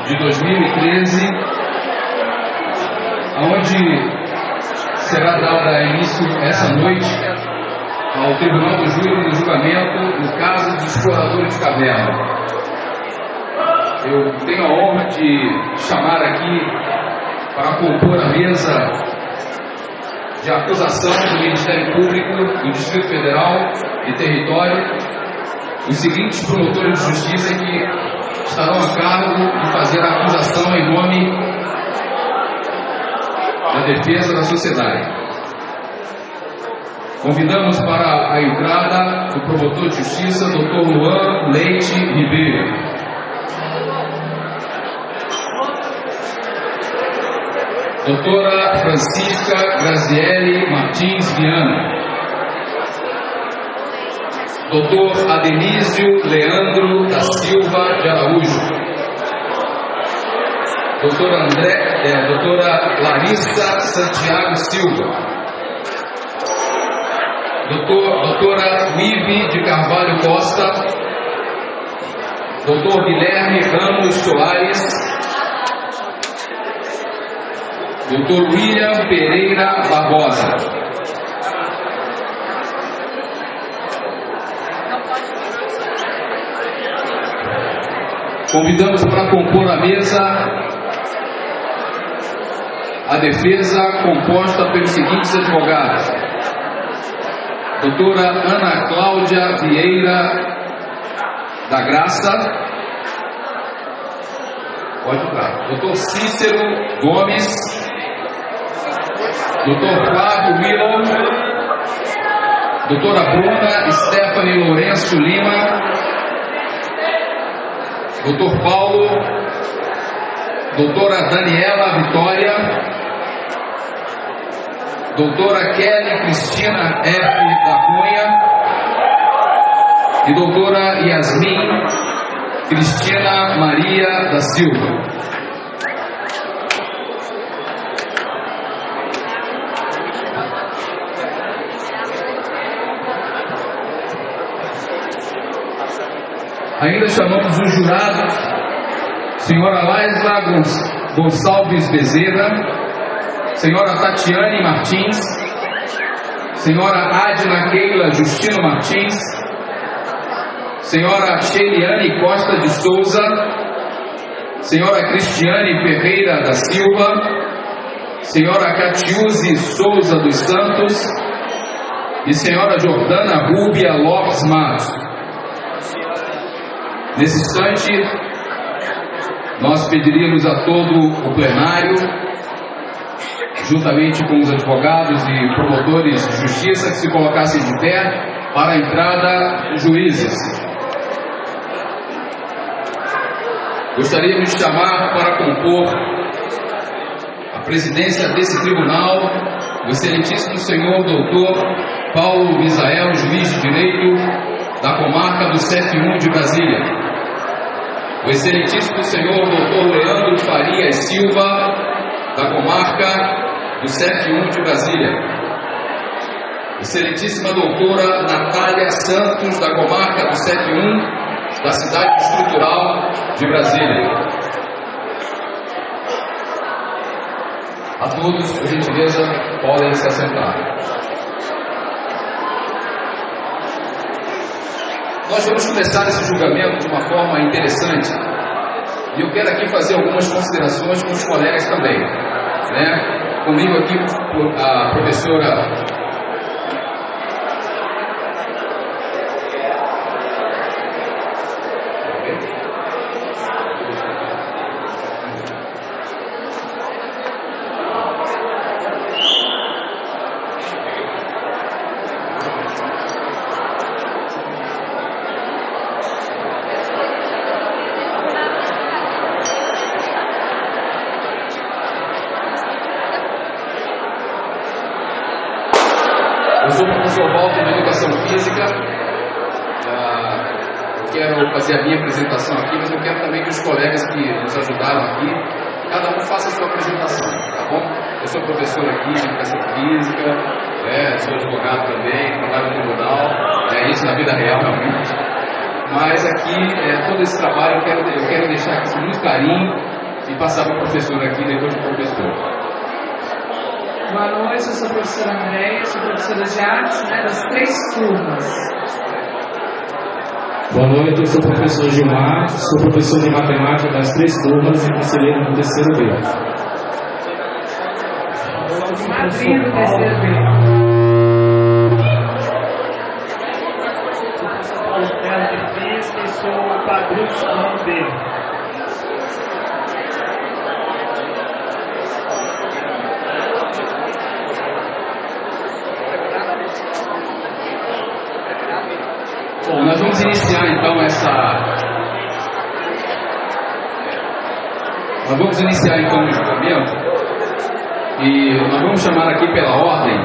de 2013, onde será dada início essa noite ao Tribunal do Júri do julgamento no caso dos exploradores de caverna. Eu tenho a honra de chamar aqui para compor a mesa de acusação do Ministério Público do Distrito Federal e Território os seguintes promotores de justiça que estarão a cargo de fazer a acusação em nome da defesa da sociedade. Convidamos para a entrada o promotor de justiça, Dr. Luan Leite Ribeiro. Doutora Francisca Graziele Martins Viana. Doutor Adenísio Leandro da Silva de Araújo. Doutora Larissa Santiago Silva. Doutora Wive de Carvalho Costa. Doutor Guilherme Ramos Soares. Doutor William Pereira Barbosa. Convidamos para compor a mesa a defesa composta pelos seguintes advogados: doutora Ana Cláudia Vieira da Graça. Pode entrar. Doutor Cícero Gomes. Doutor Flávio Milo. Doutora Bruna Stephanie Lourenço Lima. Doutor Paulo. Doutora Daniela Vitória. Doutora Kelly Cristina F. da Cunha. E doutora Yasmin Cristina Maria da Silva. Ainda chamamos os jurados: senhora Laisla Gonçalves Bezerra, senhora Tatiane Martins, senhora Adna Keila Justino Martins, senhora Sheiliane Costa de Souza, senhora Cristiane Ferreira da Silva, senhora Catiúze Souza dos Santos e senhora Jordana Rúbia Lopes Matos. Nesse instante, nós pediríamos a todo o plenário, juntamente com os advogados e promotores de justiça, que se colocassem de pé para a entrada dos juízes. Gostaríamos de chamar para compor a presidência desse tribunal o excelentíssimo senhor doutor Paulo Misael, juiz de direito da comarca do 71 de Brasília. O excelentíssimo senhor doutor Leandro Farias Silva, da comarca do 71 de Brasília. Excelentíssima doutora Natália Santos, da comarca do 71, da cidade estrutural de Brasília. A todos, por gentileza, podem se assentar. Nós vamos começar esse julgamento de uma forma interessante e eu quero aqui fazer algumas considerações com os colegas também, né? Comigo aqui a professora Eu sou o professor Walter de Educação Física. Eu quero fazer a minha apresentação aqui, mas eu quero também que os colegas que nos ajudaram aqui, cada um faça a sua apresentação, tá bom? Eu sou professor aqui de Educação Física, sou advogado também, trabalho no tribunal, isso na vida real realmente. Mas aqui, todo esse trabalho eu quero deixar aqui com muito carinho e passar para o professor aqui, depois do professor. Boa noite, eu sou a professora Andréia, sou professora de artes, das 3 turmas. Boa noite, eu sou o professor Gilmar, sou professor de matemática das 3 turmas e conselheiro do terceiro B. Madrinha do terceiro B. Eu sou Paulo Pedro de Física e sou o padrinho do segundo B. Bom, nós vamos iniciar então o julgamento e nós vamos chamar aqui pela ordem.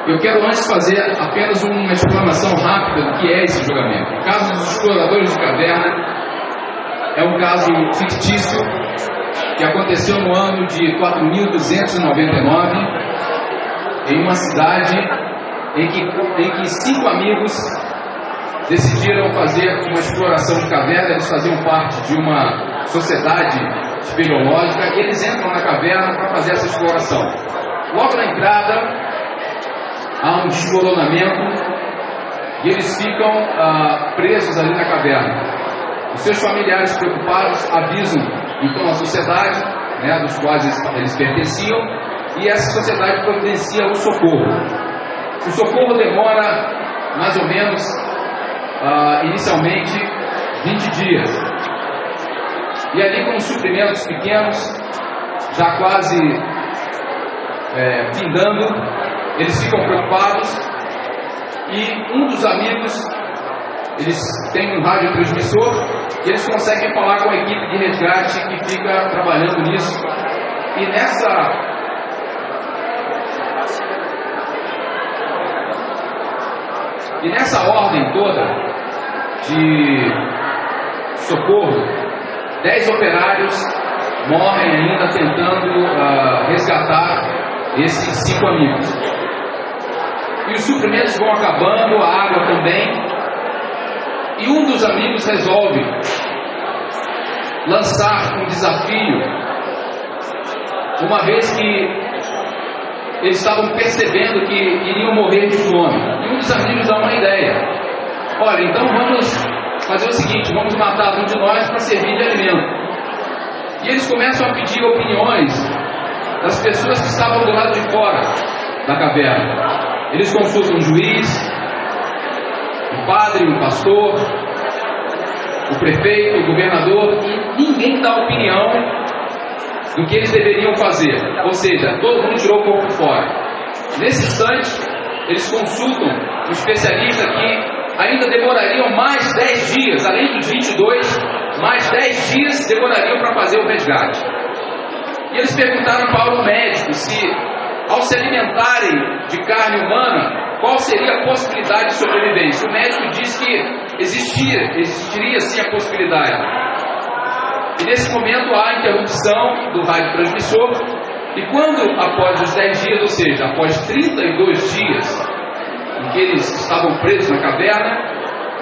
Eu quero antes fazer apenas uma exclamação rápida do que é esse julgamento. O caso dos exploradores de caverna é um caso fictício que aconteceu no ano de 4299 em uma cidade em que 5 amigos decidiram fazer uma exploração de caverna. Eles faziam parte de uma sociedade espeleológica e eles entram na caverna para fazer essa exploração. Logo na entrada há um desmoronamento e eles ficam presos ali na caverna. Os seus familiares preocupados avisam então a sociedade, dos quais eles pertenciam, e essa sociedade providencia o socorro. O socorro demora mais ou menos inicialmente 20 dias. E ali com os suprimentos pequenos, já quase findando, eles ficam preocupados e um dos amigos, eles têm um radiotransmissor e eles conseguem falar com a equipe de resgate que fica trabalhando nisso. E nessa ordem toda de socorro, 10 operários morrem ainda tentando resgatar esses 5 amigos. E os suprimentos vão acabando, a água também. E um dos amigos resolve lançar um desafio, uma vez que eles estavam percebendo que iriam morrer de fome. E um dos amigos dá uma ideia: olha, então vamos fazer o seguinte, vamos matar um de nós para servir de alimento. E eles começam a pedir opiniões das pessoas que estavam do lado de fora da caverna. Eles consultam o juiz, o padre, o pastor, o prefeito, o governador, e ninguém dá opinião do que eles deveriam fazer. Ou seja, todo mundo tirou o corpo fora. Nesse instante, eles consultam um especialista que ainda demorariam mais 10 dias, além dos 22, mais 10 dias demorariam para fazer o resgate. E eles perguntaram para o médico se, ao se alimentarem de carne humana, qual seria a possibilidade de sobrevivência. O médico disse que existiria sim a possibilidade. E nesse momento há a interrupção do radiotransmissor, e quando após os 10 dias, ou seja, após 32 dias em que eles estavam presos na caverna,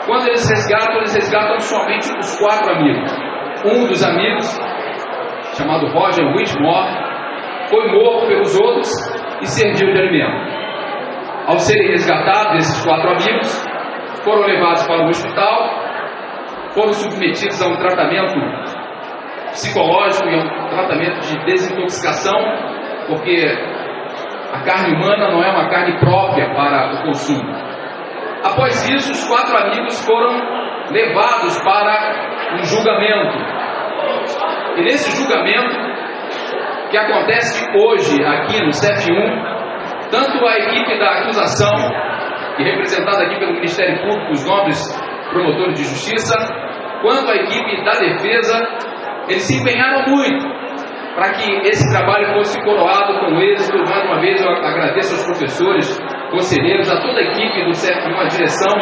quando eles resgatam somente os 4 amigos. Um dos amigos, chamado Roger Whitmore, foi morto pelos outros e serviu de alimento. Ao serem resgatados, esses 4 amigos foram levados para o hospital, foram submetidos a um tratamento psicológico e a um tratamento de desintoxicação, porque a carne humana não é uma carne própria para o consumo. Após isso, os 4 amigos foram levados para um julgamento. E nesse julgamento, que acontece hoje aqui no CEF1, tanto a equipe da acusação, que é representada aqui pelo Ministério Público, os nobres promotores de justiça, quanto a equipe da defesa, eles se empenharam muito para que esse trabalho fosse coroado com êxito. Mais uma vez eu agradeço aos professores, conselheiros, a toda a equipe do CEF1, a direção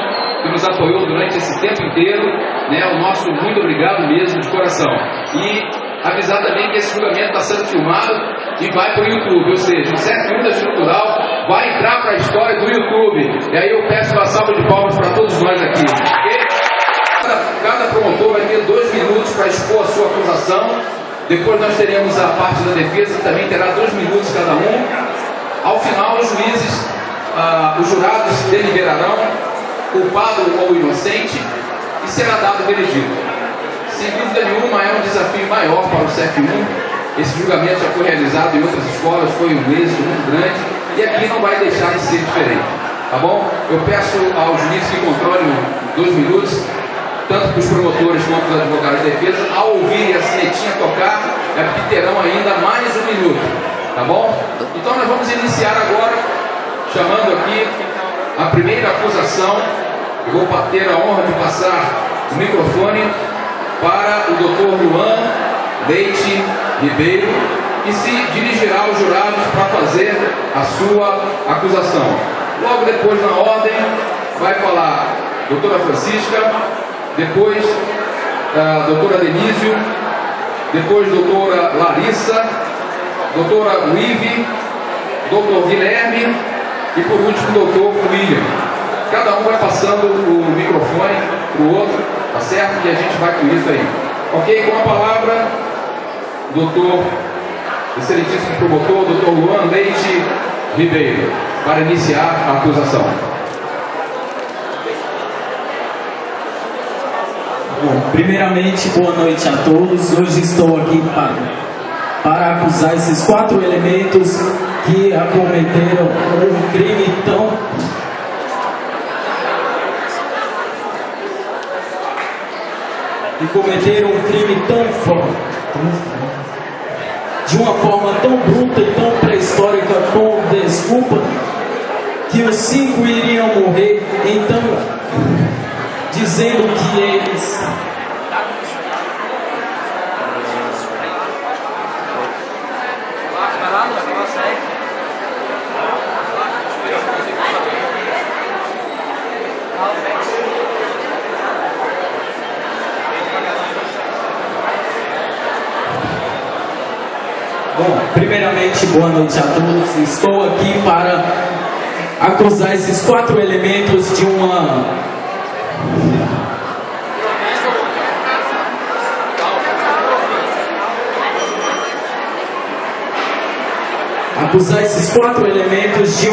que nos apoiou durante esse tempo inteiro, o nosso muito obrigado mesmo de coração. E avisar também que esse julgamento está sendo filmado e vai para o YouTube, ou seja, o CEF1 da Estrutural vai entrar para a história do YouTube. E aí eu peço uma salva de palmas para todos nós aqui. Cada promotor vai ter 2 minutos para expor a sua acusação. Depois nós teremos a parte da defesa, que também terá 2 minutos cada um. Ao final, os juízes, os jurados deliberarão culpado ou inocente e será dado o veredito. Sem dúvida nenhuma, é um desafio maior para o CEF1. Esse julgamento já foi realizado em outras escolas, foi um êxito muito grande e aqui não vai deixar de ser diferente. Tá bom? Eu peço aos juízes que controlem 2 minutos, tanto para os promotores quanto para os advogados de defesa, ao ouvirem a sinetinha tocar, é porque terão ainda mais 1 minuto. Tá bom? Então nós vamos iniciar agora, chamando aqui a primeira acusação. Eu vou ter a honra de passar o microfone para o Dr. Luan Leite Ribeiro, que se dirigirá aos jurados para fazer a sua acusação. Logo depois, na ordem, vai falar a doutora Francisca, depois a doutora Denísio, depois a doutora Larissa, doutora Wive, doutor Guilherme e por último o doutor William. Cada um vai passando o microfone para o outro, tá certo? E a gente vai com isso aí. Ok? Com a palavra, doutor, excelentíssimo promotor, doutor Luan Leite Ribeiro, para iniciar a acusação. Bom, primeiramente, boa noite a todos. Hoje estou aqui para acusar esses 4 elementos que acometeram um crime tão forte, de uma forma tão bruta e tão pré-histórica, com desculpa, que os 5 iriam morrer, então, dizendo que eles Bom, primeiramente, boa noite a todos. Estou aqui para acusar esses 4 elementos de uma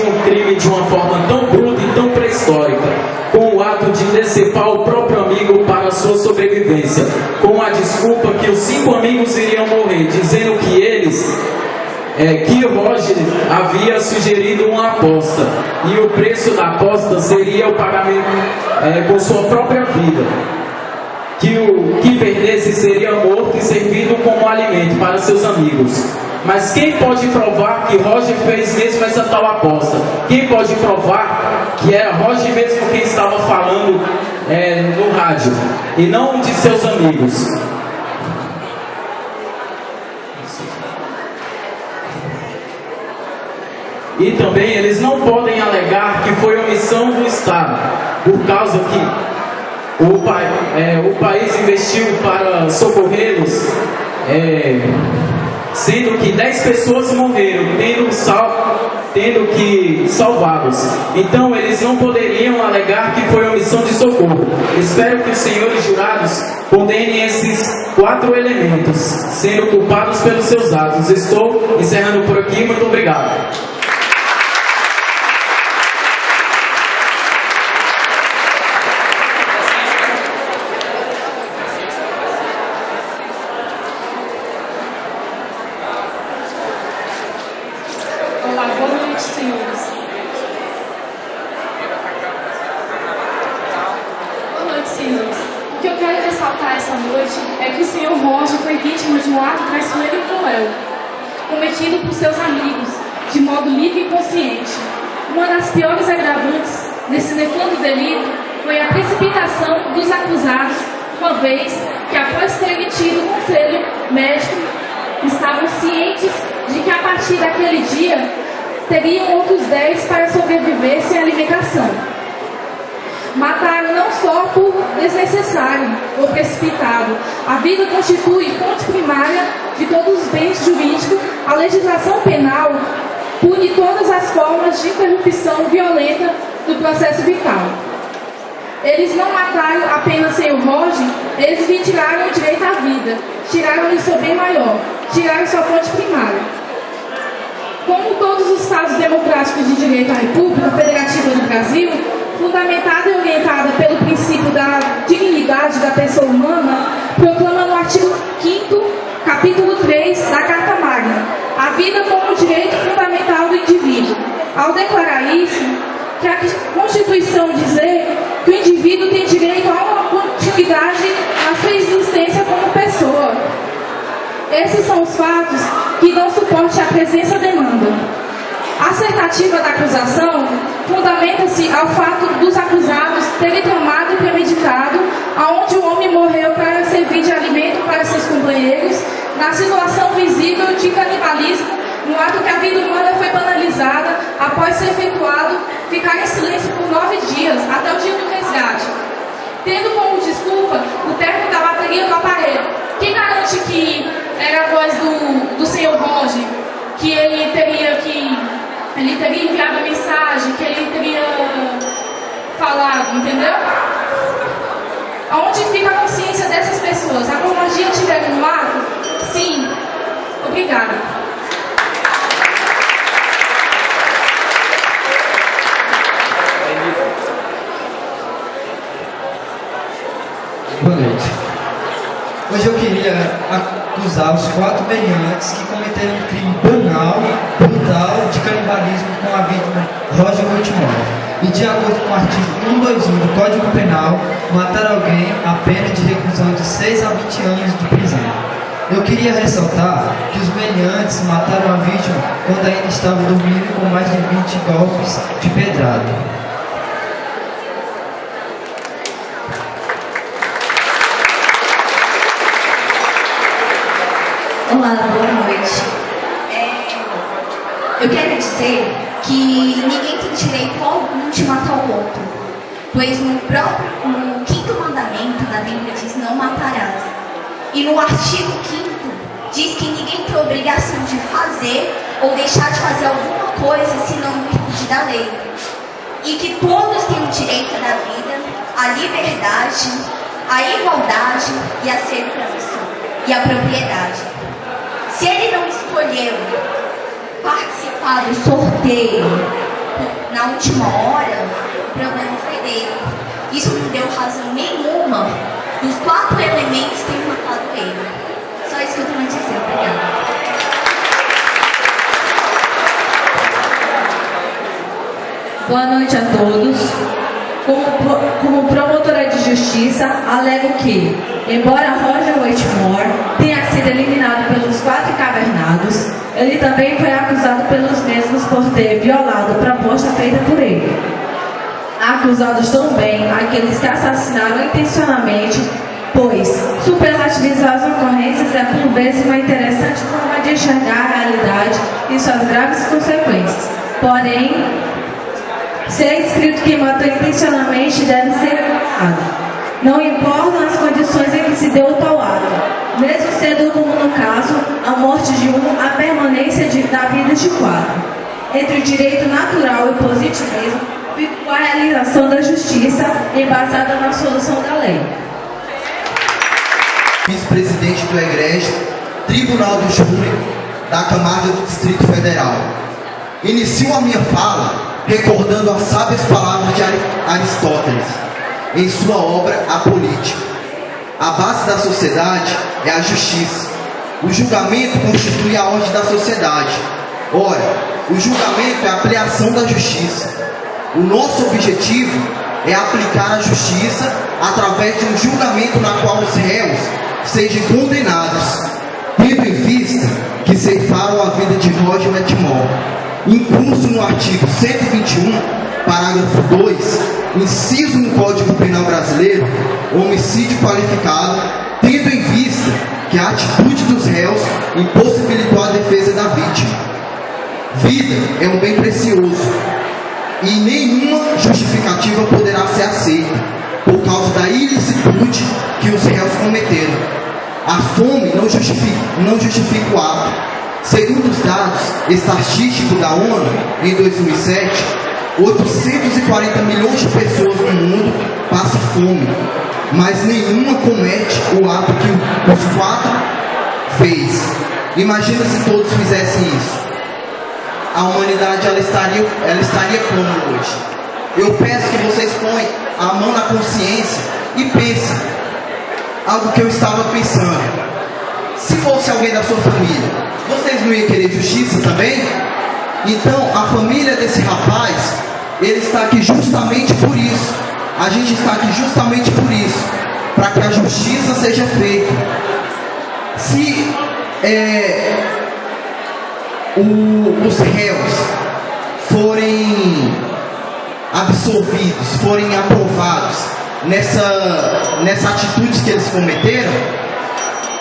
um crime de uma forma tão bruta e tão pré-histórica, com o ato de decepar o próprio amigo para a sua sobrevivência, com a desculpa que os 5 amigos iriam morrer, dizendo que que Roger havia sugerido uma aposta e o preço da aposta seria o pagamento com sua própria vida, que o que perdesse seria morto e servido como alimento para seus amigos. Mas quem pode provar que Roger fez mesmo essa tal aposta? Quem pode provar que era Roger mesmo quem estava falando no rádio e não um de seus amigos? E também eles não podem alegar que foi omissão do Estado, por causa que o país investiu para socorrê-los, sendo que 10 pessoas morreram, tendo que salvá-los. Então eles não poderiam alegar que foi omissão de socorro. Espero que os senhores jurados condenem esses 4 elementos, sendo culpados pelos seus atos. Estou encerrando por aqui, muito obrigado. O que eu quero ressaltar essa noite é que o senhor Roger foi vítima de um ato traiçoeiro e cruel, cometido por seus amigos, de modo livre e consciente. Uma das piores agravantes nesse nefando delito foi a precipitação dos acusados, uma vez que, após terem emitido o conselho médico, estavam cientes de que a partir daquele dia teriam outros 10 para sobreviver sem alimentação. Mataram não só por desnecessário ou precipitado. A vida constitui fonte primária de todos os bens jurídicos. A legislação penal pune todas as formas de interrupção violenta do processo vital. Eles não mataram apenas sem o Roger, eles lhe tiraram o direito à vida, tiraram-lhe seu bem maior, tiraram sua fonte primária. Como todos os Estados democráticos de direito à República Federativa do Brasil, fundamentada e orientada pelo princípio da dignidade da pessoa humana, proclama no artigo 5º, capítulo 3 da Carta Magna, a vida como direito fundamental do indivíduo. Ao declarar isso, que a Constituição dizer que o indivíduo tem direito a uma continuidade na sua existência como pessoa. Esses são os fatos que dão suporte à presença demanda. A assertativa da acusação fundamenta-se ao fato dos acusados terem tramado e premeditado aonde o homem morreu para servir de alimento para seus companheiros, na situação visível de canibalismo, no ato que a vida humana foi banalizada após ser efetuado, ficar em silêncio por 9 dias, até o dia do resgate, tendo como desculpa o término da bateria do aparelho. Quem garante que era a voz do senhor Roger, que ele teria enviado a mensagem, que ele teria falado, entendeu? Aonde fica a consciência dessas pessoas? A cronologia estiver no ato? Sim. Obrigada. Boa noite. Hoje eu queria acusar os 4 meliantes que cometeram um crime banal, brutal, de canibalismo com a vítima Roger Whitmore. E de acordo com o artigo 121 do Código Penal, matar alguém a pena de reclusão de 6 a 20 anos de prisão. Eu queria ressaltar que os meliantes mataram a vítima quando ainda estava dormindo com mais de 20 golpes de pedrada. Olá, boa noite. Eu quero dizer que ninguém tem direito algum de matar o outro, pois no 5º mandamento da Bíblia diz não matarás. E no artigo 5º diz que ninguém tem obrigação de fazer ou deixar de fazer alguma coisa senão no virtude da lei. E que todos têm o direito da vida, à liberdade, à igualdade e à segurança e à propriedade. Se ele não escolheu participar do sorteio na última hora, o problema foi dele. Isso não deu razão nenhuma dos 4 elementos terem matado ele. Só isso que eu tenho a dizer. Obrigada. Boa noite a todos. Como promotora de justiça, alego que, embora Roger Whitmore tenha sido eliminado pelos 4 encavernados, ele também foi acusado pelos mesmos por ter violado a proposta feita por ele. Acusados também aqueles que assassinaram intencionalmente, pois superlativizar as ocorrências é por vezes uma interessante forma de enxergar a realidade e suas graves consequências. Porém, se é escrito que matou intencionalmente, deve ser condenado. Não importam as condições em que se deu o tal ato, mesmo sendo, como no caso, a morte de um, a permanência da vida de 4. Entre o direito natural e o positivismo, fica a realização da justiça embasada na solução da lei. Vice-presidente do Egrégio Tribunal do Júri da Camarga do Distrito Federal. Inicio a minha fala recordando as sábias palavras de Aristóteles em sua obra A Política. A base da sociedade é a justiça. O julgamento constitui a ordem da sociedade. Ora, o julgamento é a ampliação da justiça. O nosso objetivo é aplicar a justiça através de um julgamento na qual os réus sejam condenados, tendo em vista que ceifaram a vida de Roger Whitmore. Incluso no artigo 121, parágrafo 2, inciso no Código Penal Brasileiro, homicídio qualificado, tendo em vista que a atitude dos réus impossibilitou a defesa da vítima. Vida é um bem precioso e nenhuma justificativa poderá ser aceita por causa da ilicitude que os réus cometeram. A fome não justifica o ato. Segundo os dados estatísticos da ONU, em 2007, 840 milhões de pessoas no mundo passam fome, mas nenhuma comete o ato que os 4 fez. Imagina se todos fizessem isso. A humanidade ela estaria como hoje. Eu peço que vocês ponham a mão na consciência e pensem algo que eu estava pensando. Se fosse alguém da sua família, vocês não iam querer justiça também? Então, a família desse rapaz, ele está aqui justamente por isso. A gente está aqui justamente por isso, para que a justiça seja feita. Se os réus forem absolvidos, forem aprovados nessa atitude que eles cometeram,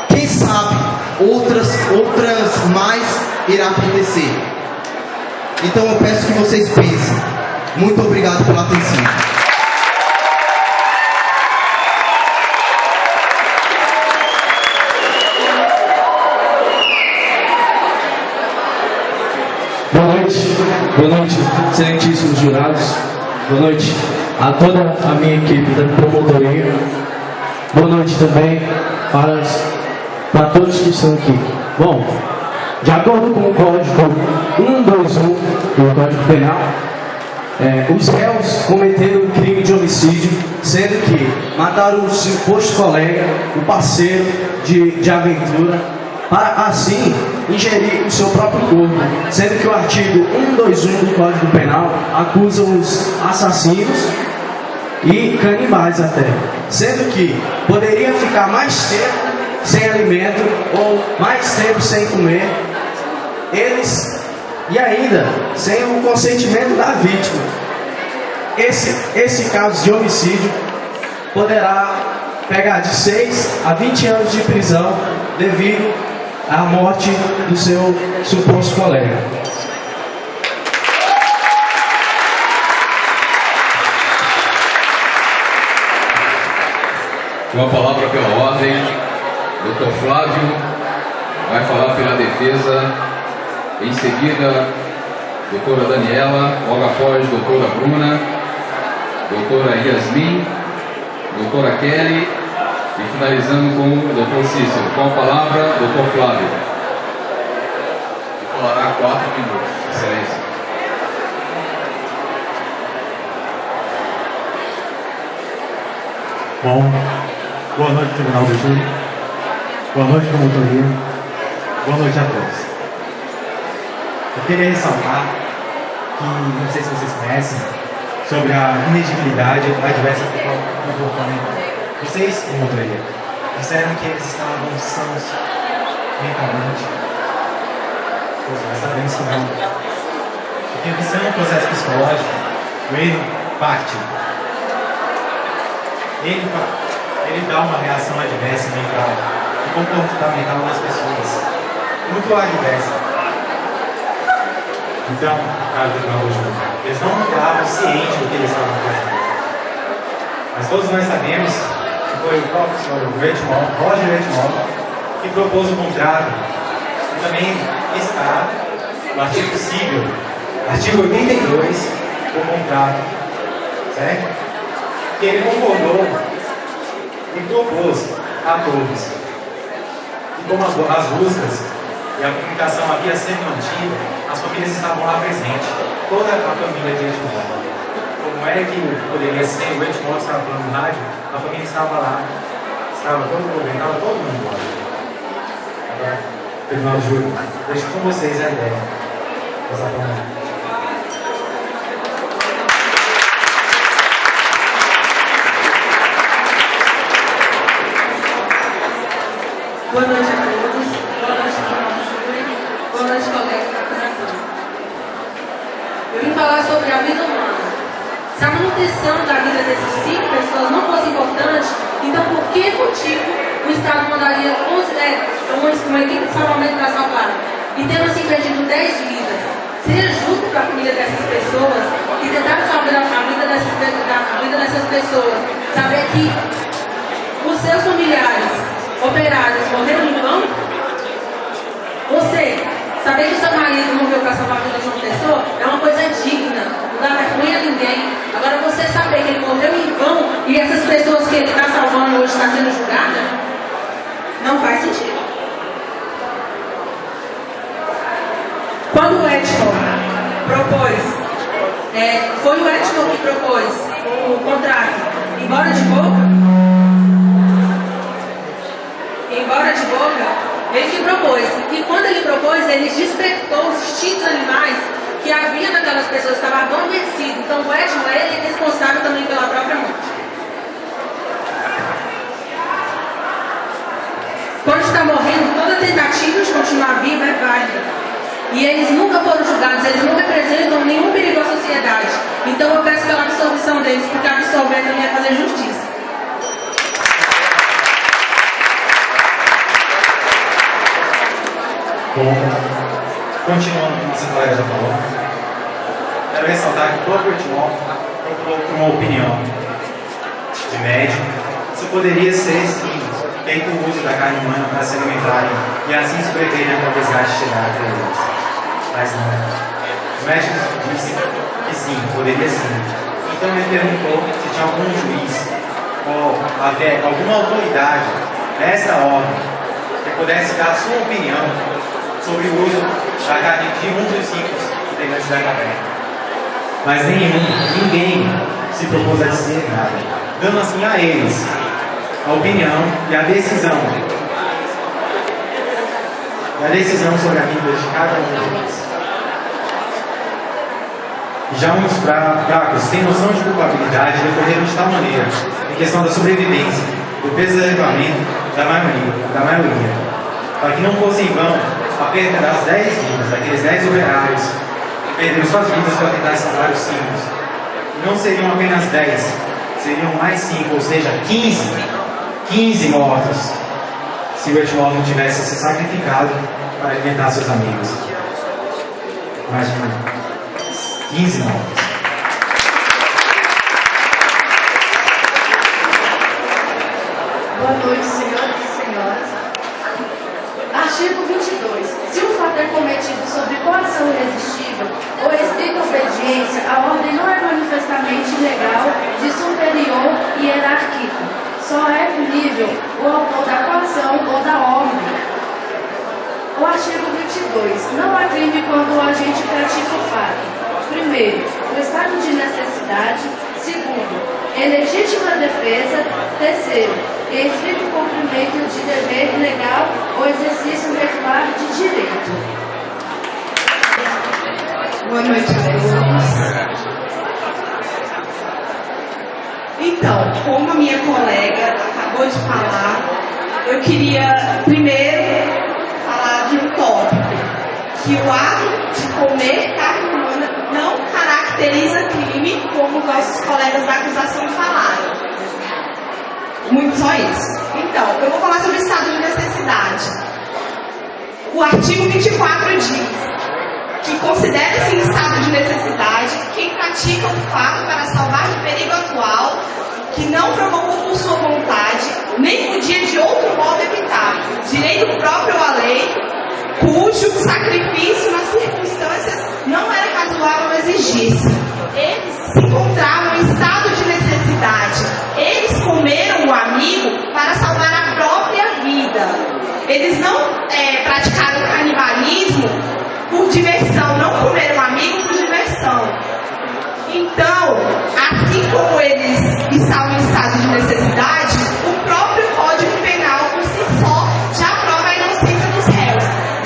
quem sabe outras mais irá acontecer. Então eu peço que vocês pensem. Muito obrigado pela atenção. Boa noite, excelentíssimos jurados. Boa noite a toda a minha equipe da promotoria. Boa noite também para todos que estão aqui. Bom, de acordo com o Código 121 do Código Penal, os réus cometeram um crime de homicídio, sendo que mataram o suposto colega, o parceiro de aventura, para assim ingerir o seu próprio corpo, sendo que o artigo 121 do Código Penal acusa os assassinos e canibais até, sendo que poderia ficar mais tempo sem alimento ou mais tempo sem comer, eles e ainda sem o consentimento da vítima. Esse caso de homicídio poderá pegar de 6 a 20 anos de prisão devido à morte do seu suposto colega. Com a palavra pela ordem, Dr. Flávio vai falar pela defesa. Em seguida, doutora Daniela, logo após doutora Bruna, doutora Yasmin, doutora Kelly e finalizando com o doutor Cícero. Com a palavra, doutor Flávio. Que falará 4 minutos. Excelência. Bom, boa noite, Tribunal do Júri. Boa noite, promotoria. Boa noite a todos. Eu queria ressaltar que, não sei se vocês conhecem, sobre a inegibilidade adversa do comportamento. Vocês, promotoria, disseram que eles estavam sãos mentalmente. Pois nós sabemos que não. Porque você é um processo psicológico, o erro parte. Ele dá uma reação adversa mental e comportamental nas pessoas. Muito adversa. Então, caso de Tribunal do Júri, eles não estavam cientes do que eles estavam fazendo. Mas todos nós sabemos que foi o professor Roger Wetmore, que propôs o contrato. E também está no artigo civil, artigo 82 do contrato, certo? Que ele concordou e propôs a todos. E como as buscas e a comunicação havia sido mantida, as famílias estavam lá presentes, toda a família de Wetmore. Como é que poderia ser? O Wetmore estava falando no rádio, a família estava lá, estava todo mundo, estava todo mundo embora. Agora, Tribunal do Júri, deixo com vocês a ideia dessa família. Boa noite a todos, boa noite, Tribunal do Júri, boa noite, colegas da acusação. Eu vim falar sobre a vida humana. Se a manutenção da vida dessas 5 pessoas não fosse importante, então por que motivo o Estado mandaria uma equipe de salvamento para salvar? E tendo assim perdido 10 vidas, seria justo para a família dessas pessoas e tentar salvar a vida dessas pessoas, saber que os seus familiares operários morreram em vão? Você, saber que seu marido morreu para salvar a vida de uma pessoa é uma coisa digna. não dá vergonha a ninguém. Agora você saber que ele morreu em vão e essas pessoas que ele está salvando hoje estão sendo julgadas, não faz sentido. Quando o Edmond propôs, foi o Edmond que propôs o contrato embora de boca, ele que propôs. E quando ele propôs, ele despertou os instintos animais que havia naquelas pessoas, estavam adormecidos. Então o Edmond é responsável também pela própria morte. Quando está morrendo, toda tentativa de continuar vivo é válida. E eles nunca foram julgados, eles não representam nenhum perigo à sociedade. Então eu peço pela absolvição deles, porque absolver também é fazer justiça. Bom, continuando com nossa colega já falou, quero ressaltar que o próprio Edmond colocou uma opinião de médico. Isso poderia ser, sim, feito o uso da carne humana para se alimentarem e assim sobreviverem até o desgaste chegar até eles. Mas não. Os médicos disseram que sim, poderia sim. Então ele perguntou se tinha algum juiz ou até alguma autoridade nessa ordem que pudesse dar sua opinião sobre o uso da carne de um dos 5 integrantes da caverna. Mas ninguém se propôs a dizer nada, dando assim a eles a opinião e a decisão sobre a vida de cada um deles. Já uns fracos, sem noção de culpabilidade, recorreram de tal maneira, em questão da sobrevivência, do preservamento da maioria, para que não fosse em vão a perda das 10 vidas, daqueles 10 operários que perderam suas vidas para tentar salvar os 5. Não seriam apenas 10, seriam mais 5, ou seja, 15 mortos, se o Edmond não tivesse se sacrificado para alimentar seus amigos. Imagina, 15 mortos. Boa noite, senhores e senhoras. Artigo 22. Se o fato é cometido sob coação irresistível ou estrita obediência, a ordem não é manifestamente ilegal, de superior e hierárquico. Só é punível o autor da coação ou da ordem. O artigo 22. Não há crime quando o agente pratica o fato. Primeiro, o estado de necessidade. Segundo, em legítima defesa. Terceiro, em estrito cumprimento de dever legal ou exercício regular de direito. Boa noite a todos. Então, como a minha colega acabou de falar, eu queria primeiro falar de um tópico, que o ato de comer carne humana não caracteriza crime, como nossos colegas da acusação falaram. Muito só isso. Então, eu vou falar sobre o estado de necessidade. O artigo 24 diz que considera-se em estado de necessidade quem pratica o fato para salvar de perigo atual, que não provocou por sua vontade, nem podia de outro modo evitar, direito próprio à lei, cujo sacrifício nas circunstâncias não era casual ou exigisse. Eles se encontravam em estado de necessidade. Eles comeram o amigo para salvar a própria vida. Eles não praticaram canibalismo por diversão, não comeram o amigo por diversão. Então, assim como eles estavam em estado de necessidade, o próprio Código Penal por si só já prova a inocência dos réus,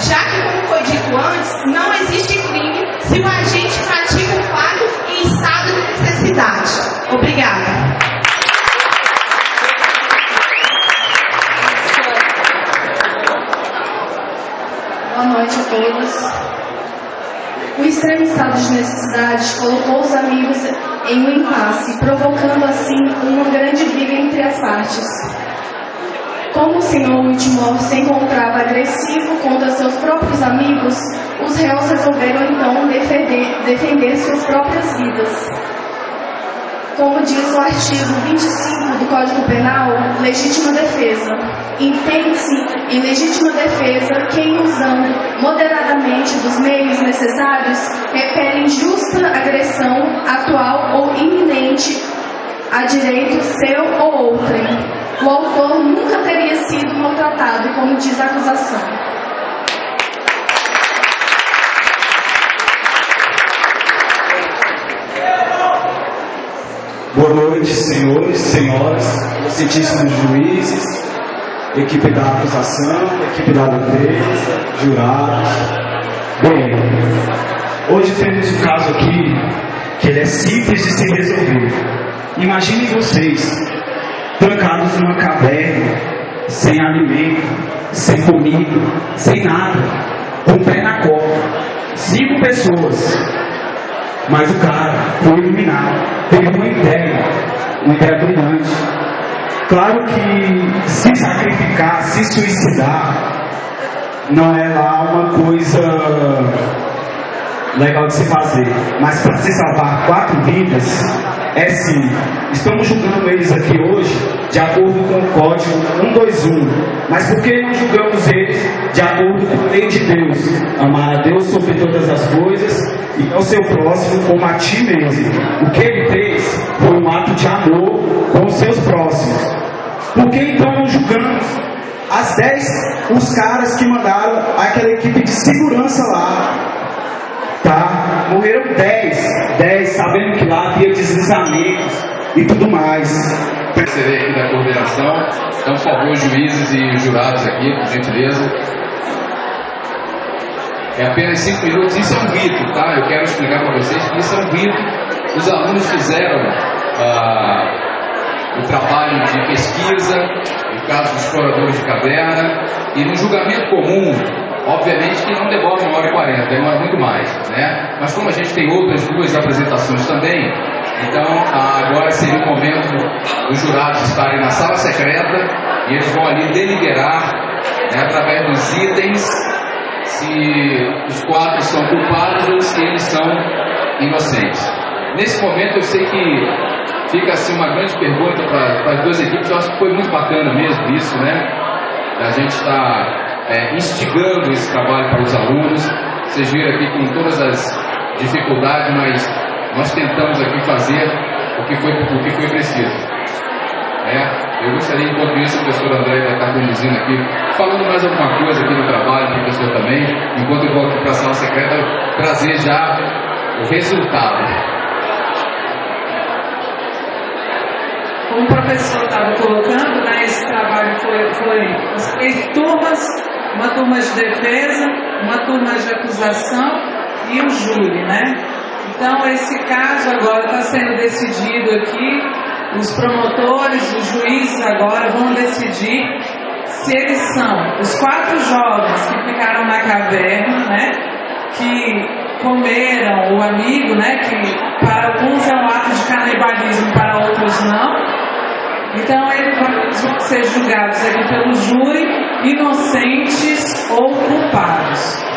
já que, como foi dito antes, não existe crime se o agente pratica o fato em estado de necessidade. Obrigada. Boa noite a todos. O extremo estado de necessidade colocou os amigos em um impasse, provocando assim uma grande briga entre as partes. Como o senhor Whitmore se encontrava agressivo contra seus próprios amigos, os réus resolveram então defender suas próprias vidas. Como diz o artigo 25 do Código Penal, legítima defesa. Entende-se em legítima defesa quem, usando moderadamente dos meios necessários, repele injusta agressão a direito seu ou outrem. O autor nunca teria sido maltratado, como diz a acusação. Boa noite, senhores, senhoras, excelentíssimos juízes, equipe da acusação, equipe da defesa, jurados. Bem, hoje temos um caso aqui que ele é simples de se resolver. Imaginem vocês, trancados numa caverna, sem alimento, sem comida, sem nada, com o pé na copa. 5 pessoas. Mas o cara foi iluminado, teve uma ideia brilhante. Claro que se sacrificar, se suicidar, não é lá uma coisa legal de se fazer. Mas para se salvar 4 vidas, é sim. Estamos julgando eles aqui hoje de acordo com o Código 121. Mas por que não julgamos eles de acordo com a lei de Deus? Amar a Deus sobre todas as coisas e ao seu próximo como a ti mesmo. O que ele fez foi um ato de amor com os seus próximos. Por que então não julgamos as 10, os caras que mandaram aquela equipe de segurança lá? Tá? Morreram 10, sabendo que lá havia deslizamentos e tudo mais. Serei aqui da coordenação, então, por favor, juízes e jurados aqui, por gentileza. É apenas 5 minutos, isso é um rito, tá? Eu quero explicar para vocês que isso é um rito. Os alunos fizeram o trabalho de pesquisa, no caso dos exploradores de caverna, e no julgamento comum, obviamente que não demora 1h40, demora muito mais, né? Mas como a gente tem outras 2 apresentações também, então agora seria o momento dos jurados estarem na sala secreta e eles vão ali deliberar, né, através dos itens, se os 4 são culpados ou se eles são inocentes. Nesse momento eu sei que fica assim uma grande pergunta para as 2 equipes. Eu acho que foi muito bacana mesmo isso, né? A gente está instigando esse trabalho para os alunos. Vocês viram aqui com todas as dificuldades, mas nós tentamos aqui fazer o que foi preciso. Eu gostaria, enquanto isso, o professor André vai estar conduzindo aqui, falando mais alguma coisa aqui do trabalho, o professor também, enquanto eu volto para a sala secreta, trazer já o resultado. Como o professor estava colocando, né, esse trabalho foi as 3 turmas, uma turma de defesa, uma turma de acusação e o júri, né? Então, esse caso agora está sendo decidido aqui. Os promotores, os juízes agora vão decidir se eles são os 4 jovens que ficaram na caverna, né? Que comeram o amigo, né? Que para alguns é um ato de canibalismo, para outros não. Então, eles vão ser julgados aqui pelo júri, inocentes ou culpados.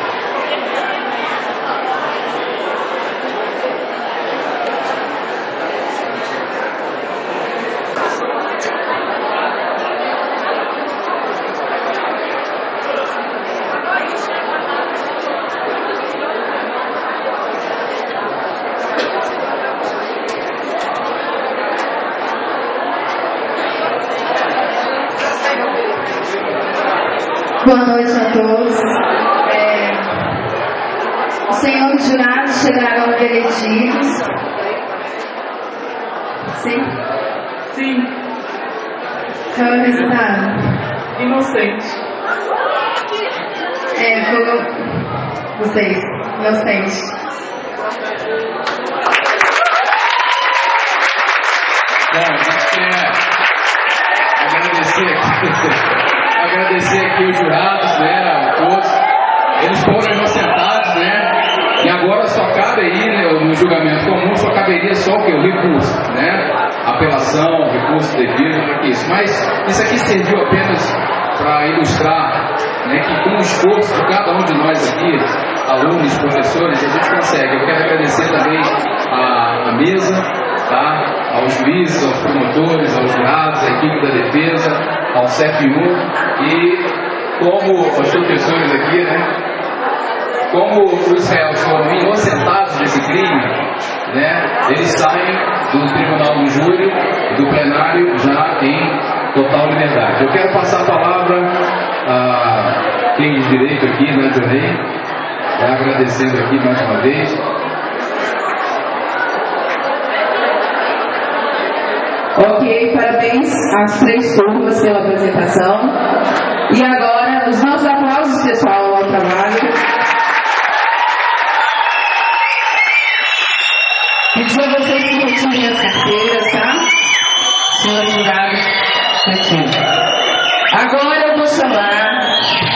Boa noite a todos. Os senhores jurados chegaram ao veredito. Sim? Sim. Qual é o resultado? Inocente. Foram vocês, inocentes. Bom, a gente quer agradecer aqui os jurados, né, a todos. Eles foram inocentados, né, e agora só cabe aí, né, no julgamento comum, só caberia só o que? O recurso, né, apelação, recurso devido, para que isso. Mas isso aqui serviu apenas para ilustrar, né, que com o esforço de cada um de nós aqui, alunos, professores, a gente consegue. Eu quero agradecer também a mesa, tá? Aos juízes, aos promotores, aos jurados, à equipe da defesa, ao CEP1 e como os professores aqui, né? Como os réus foram inocentados desse crime, né, eles saem do tribunal do júri, do plenário, já em total liberdade. Eu quero passar a palavra a quem de direito aqui, né, Dionei, agradecendo aqui mais uma vez. Ok, parabéns às 3 turmas pela apresentação. E agora, os nossos